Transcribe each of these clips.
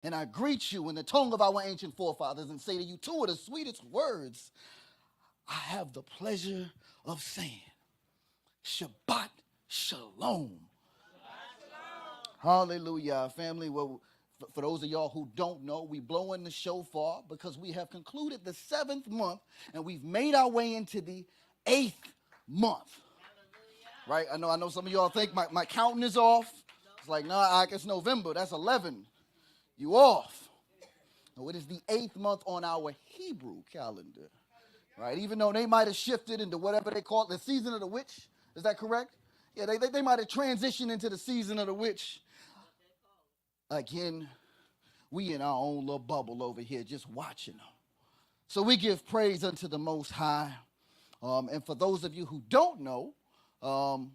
And I greet you in the tongue of our ancient forefathers and say to you two of the sweetest words I have the pleasure of saying. Shabbat Shalom. Hallelujah, family. Well, for those of y'all who don't know, we blowing the shofar because we have concluded the 7th month and we've made our way into the 8th month. Right? I know some of y'all think my counting is off. It's like, nah, it's November. That's 11. You off. No, it is the 8th month on our Hebrew calendar. Right? Even though they might have shifted into whatever they call it, the season of the witch. Is that correct? Yeah, they might have transitioned into the season of the witch. Again, we in our own little bubble over here just watching them. So we give praise unto the Most High. And for those of you who don't know, well,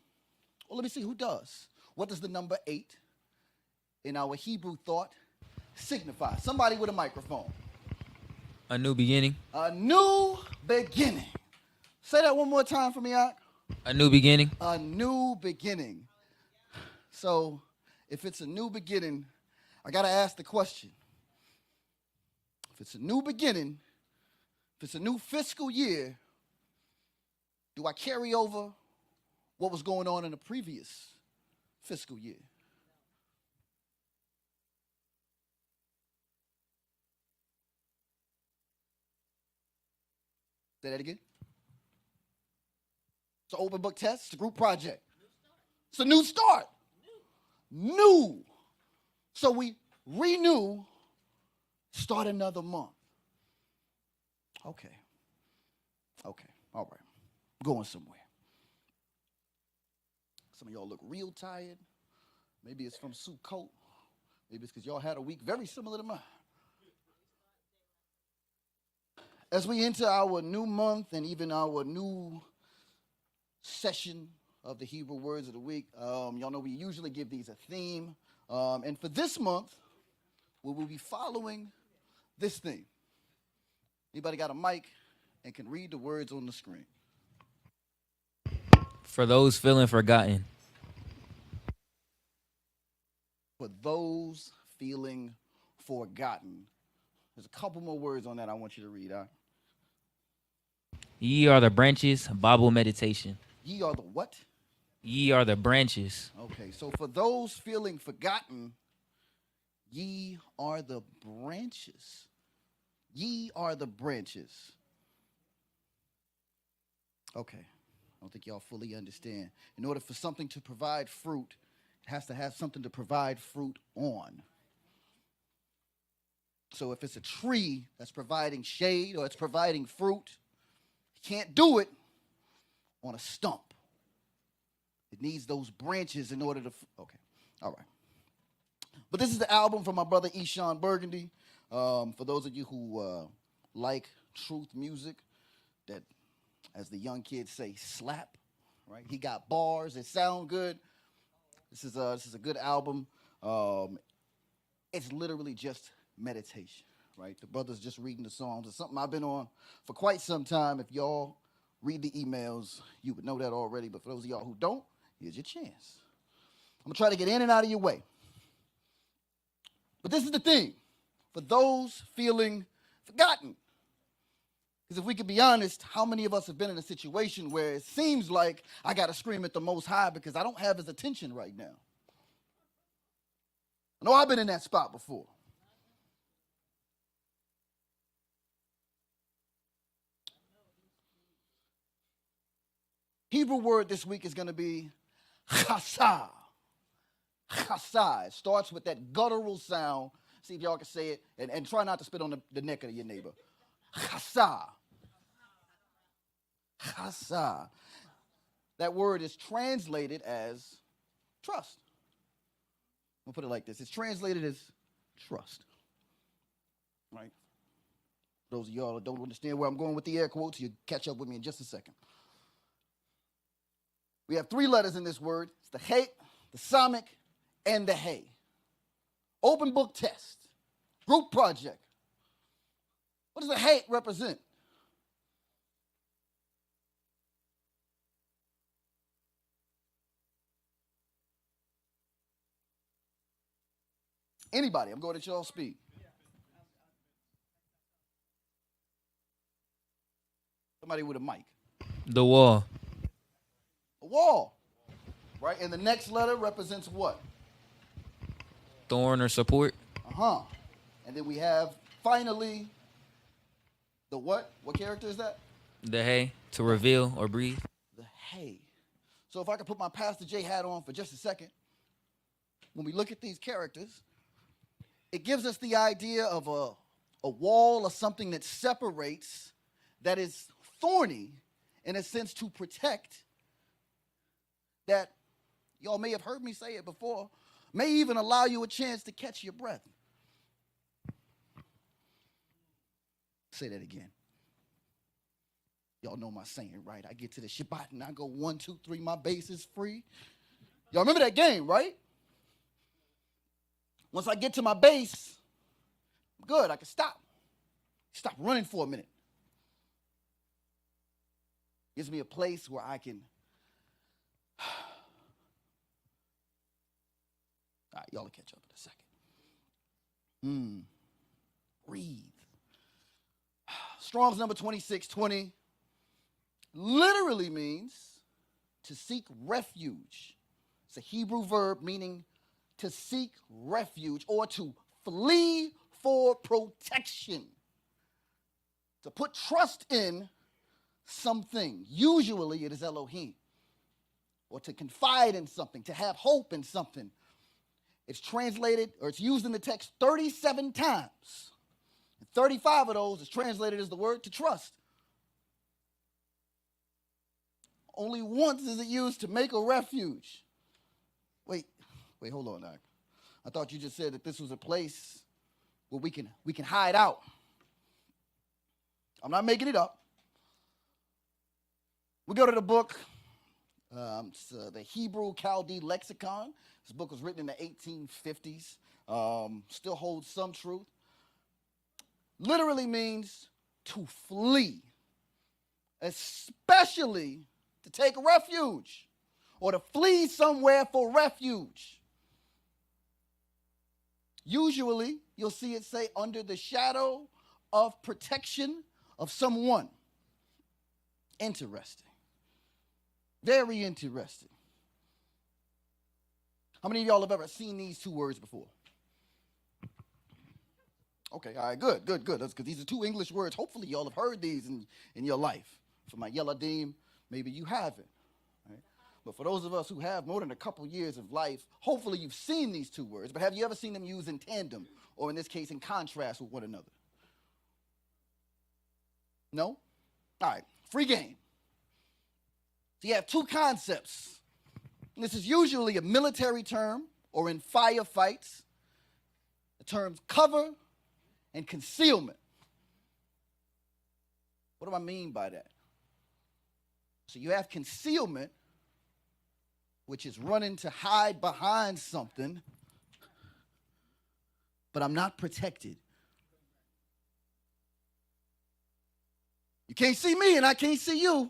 let me see who does. What does the number 8 in our Hebrew thought signify? Somebody with a microphone. A new beginning. A new beginning. Say that one more time for me, Ak. A new beginning. A new beginning. So if it's a new beginning, I got to ask the question. If it's a new beginning, if it's a new fiscal year, do I carry over what was going on in the previous fiscal year? Say that again. It's an open book test. It's a group project. It's a new start. New. So we renew, start another month. Okay. All right. I'm going somewhere. Some of y'all look real tired. Maybe it's from Sukkot. Maybe it's because y'all had a week very similar to mine. As we enter our new month and even our new session of the Hebrew words of the week, y'all know we usually give these a theme. And for this month, we will be following this theme. Anybody got a mic and can read the words on the screen? For those feeling forgotten. For those feeling forgotten. There's a couple more words on that I want you to read. Ye are the branches, Bible meditation. Ye are the what? Ye are the branches. Okay, so for those feeling forgotten, ye are the branches. Ye are the branches. Okay, I don't think y'all fully understand. In order for something to provide fruit, it has to have something to provide fruit on. So if it's a tree that's providing shade or it's providing fruit, you can't do it on a stump. It needs those branches in order to, okay, all right. But this is the album from my brother Eshawn Burgundy. For those of you who like truth music, that, as the young kids say, slap, right? He got bars, it sound good. This is a good album. It's literally just meditation, right? The brother's just reading the Psalms. It's something I've been on for quite some time. If y'all read the emails, you would know that already. But for those of y'all who don't, here's your chance. I'm going to try to get in and out of your way. But this is the thing. For those feeling forgotten. Because if we could be honest, how many of us have been in a situation where it seems like I got to scream at the Most High because I don't have his attention right now? I know I've been in that spot before. Hebrew word this week is going to be chasah. Chasah. It starts with that guttural sound. See if y'all can say it. And try not to spit on the neck of your neighbor. Chasah. Chasah. That word is translated as trust. We'll put it like this. It's translated as trust. Right? Those of y'all that don't understand where I'm going with the air quotes, you catch up with me in just a second. We have 3 letters in this word. It's the hey, the samik, and the hey. Open book test. Group project. What does the hey represent? Anybody, I'm going at your speed. Somebody with a mic. The wall. A wall, right? And the next letter represents what? Thorn or support. Uh-huh. And then we have, finally, the what? What character is that? The hay. To reveal or breathe. The hay. So if I could put my Pastor J hat on for just a second, when we look at these characters, it gives us the idea of a wall or something that separates, that is thorny, in a sense to protect, that y'all may have heard me say it before, may even allow you a chance to catch your breath. Say that again. Y'all know my saying, right? I get to the Shabbat and I go 1, 2, 3, my base is free. Y'all remember that game, right? Once I get to my base, I'm good, I can stop. Stop running for a minute. Gives me a place where I can. All right, y'all will catch up in a second. Breathe. Strong's number 2620 literally means to seek refuge. It's a Hebrew verb meaning to seek refuge or to flee for protection. To put trust in something. Usually it is Elohim. Or to confide in something, to have hope in something. It's translated, or it's used in the text 37 times. And 35 of those is translated as the word to trust. Only once is it used to make a refuge. Wait, hold on, Doc. I thought you just said that this was a place where we can hide out. I'm not making it up. We go to the book, it's, the Hebrew Chaldee Lexicon. This book was written in the 1850s. Still holds some truth. Literally means to flee, especially to take refuge or to flee somewhere for refuge. Usually, you'll see it say under the shadow of protection of someone. Interesting. Very interesting. How many of y'all have ever seen these two words before? Okay, all right, good. That's because these are two English words. Hopefully y'all have heard these in your life. For my yellow deem, maybe you haven't. Right? But for those of us who have more than a couple years of life, hopefully you've seen these two words. But have you ever seen them used in tandem, or in this case, in contrast with one another? No? All right, free game. So you have two concepts. And this is usually a military term, or in firefights, the terms cover and concealment. What do I mean by that? So you have concealment, which is running to hide behind something, but I'm not protected. You can't see me and I can't see you.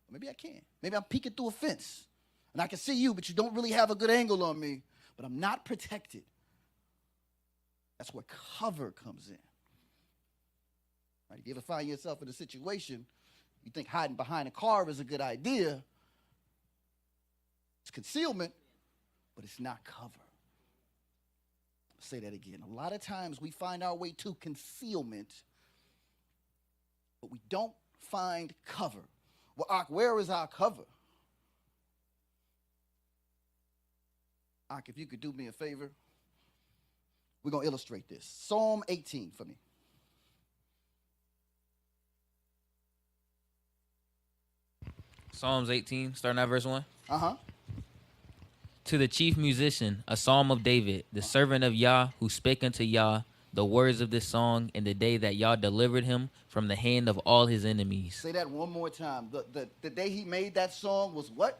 Maybe I can. Maybe I'm peeking through a fence and I can see you, but you don't really have a good angle on me, but I'm not protected. That's where cover comes in. Right? If you ever find yourself in a situation, you think hiding behind a car is a good idea. It's concealment, but it's not cover. I'll say that again. A lot of times we find our way to concealment, but we don't find cover. Well, Ak, where is our cover? Ak, if you could do me a favor, we're going to illustrate this. Psalm 18 for me. Psalms 18, starting at verse 1. Uh-huh. To the chief musician, a psalm of David, the servant of Yah, who spake unto Yah the words of this song in the day that Yah delivered him from the hand of all his enemies. Say that one more time. The day he made that song was what?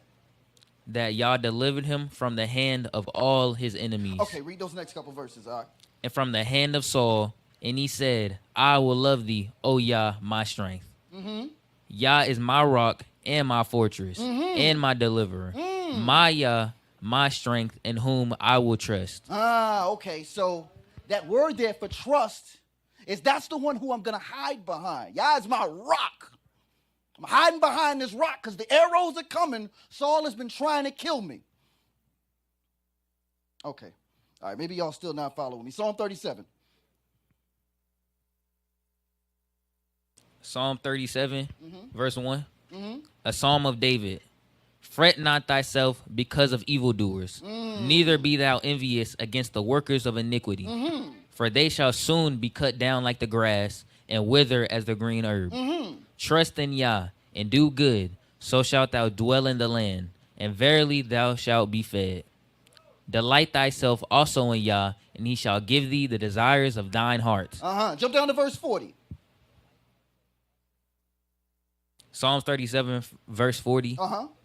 That Yah delivered him from the hand of all his enemies. Okay, read those next couple verses, all right? And from the hand of Saul, and he said, I will love thee, O Yah, my strength. Mm-hmm. Yah is my rock and my fortress and my deliverer. My Yah, my strength, in whom I will trust. Okay. So that word there for trust is that's the one who I'm going to hide behind. Yah is my rock. I'm hiding behind this rock because the arrows are coming. Saul has been trying to kill me. Okay. All right. Maybe y'all still not following me. Psalm 37. Psalm 37, verse 1. A psalm of David. Fret not thyself because of evildoers, neither be thou envious against the workers of iniquity. For they shall soon be cut down like the grass, and wither as the green herb. Trust in Yah, and do good, so shalt thou dwell in the land, and verily thou shalt be fed. Delight thyself also in Yah, and he shall give thee the desires of thine heart. Jump down to verse 40. Psalms 37, verse 40.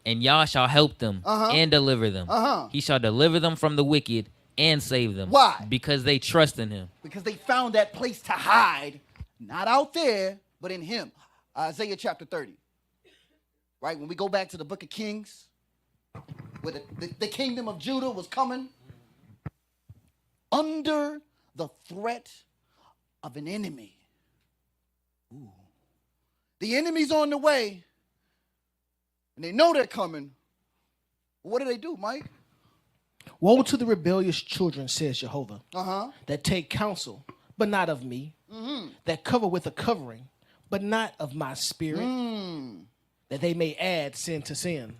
And Yah shall help them and deliver them. He shall deliver them from the wicked and save them. Why? Because they trust in him. Because they found that place to hide, not out there, but in him. Isaiah chapter 30. Right? When we go back to the book of Kings, where the kingdom of Judah was coming under the threat of an enemy. Ooh. The enemy's on the way, and they know they're coming. What do, Mike? Woe to the rebellious children, says Jehovah, that take counsel, but not of me, that cover with a covering, but not of my spirit, that they may add sin to sin.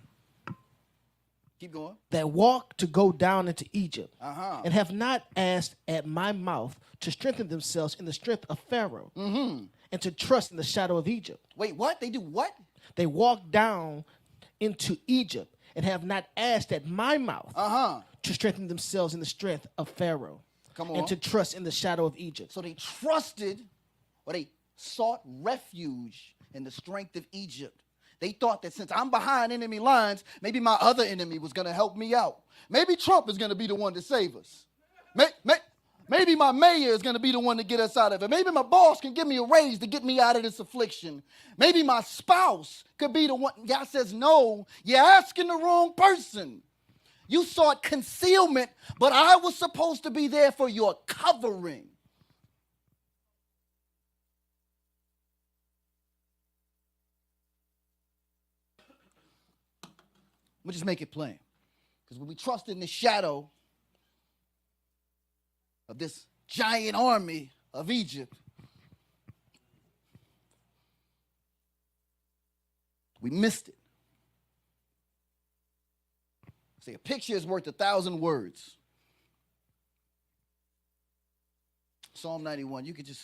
Keep going. That walk to go down into Egypt, and have not asked at my mouth to strengthen themselves in the strength of Pharaoh, and to trust in the shadow of Egypt. Wait, what? They do what? They walk down into Egypt and have not asked at my mouth to strengthen themselves in the strength of Pharaoh. Come on. And to trust in the shadow of Egypt. So they trusted, or they sought refuge in the strength of Egypt. They thought that since I'm behind enemy lines, maybe my other enemy was going to help me out. Maybe Trump is going to be the one to save us. Maybe my mayor is going to be the one to get us out of it. Maybe my boss can give me a raise to get me out of this affliction. Maybe my spouse could be the one. God says, no, you're asking the wrong person. You sought concealment, but I was supposed to be there for your covering. We'll just make it plain. Because when we trust in the shadow of this giant army of Egypt, we missed it. See, a picture is worth 1,000 words. Psalm 91, you could just...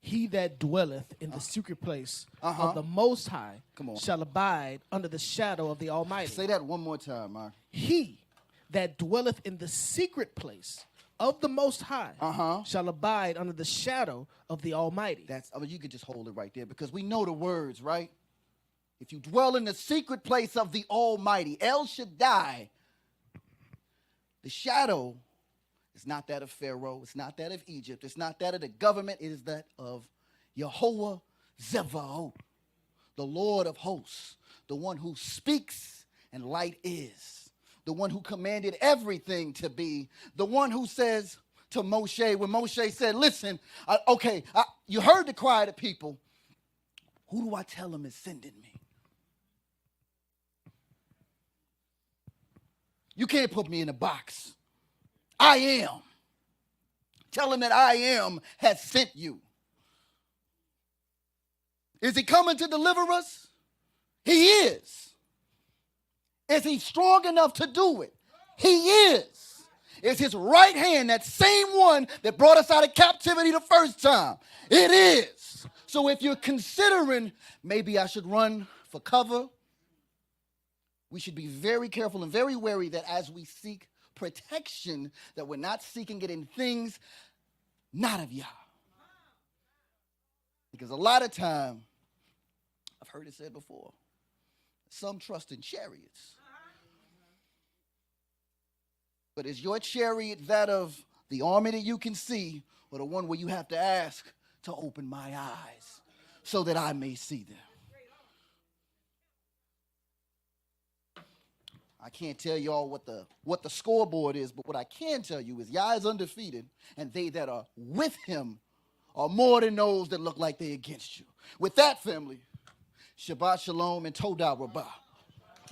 He that dwelleth in the secret place of the Most High shall abide under the shadow of the Almighty. Say that one more time, Mark. He that dwelleth in the secret place of the Most High shall abide under the shadow of the Almighty. You could just hold it right there because we know the words, right? If you dwell in the secret place of the Almighty, El Shaddai, the shadow is not that of Pharaoh. It's not that of Egypt. It's not that of the government. It is that of Yehovah Zevaot, the Lord of hosts, the one who speaks and light is, the one who commanded everything to be, the one who says to Moshe, when Moshe said, listen, you heard the cry of the people. Who do I tell them is sending me? You can't put me in a box. I am. Tell him that I am has sent you. Is he coming to deliver us? He is. Is he strong enough to do it? He is. Is his right hand that same one that brought us out of captivity the first time? It is. So if you're considering maybe I should run for cover, we should be very careful and very wary that as we seek protection, that we're not seeking it in things not of Yah. Because a lot of time, I've heard it said before, some trust in chariots. But is your chariot that of the army that you can see, or the one where you have to ask to open my eyes so that I may see them? I can't tell y'all what the scoreboard is, but what I can tell you is Yah is undefeated, and they that are with him are more than those that look like they're against you. With that, family, Shabbat Shalom and Todah Rabbah.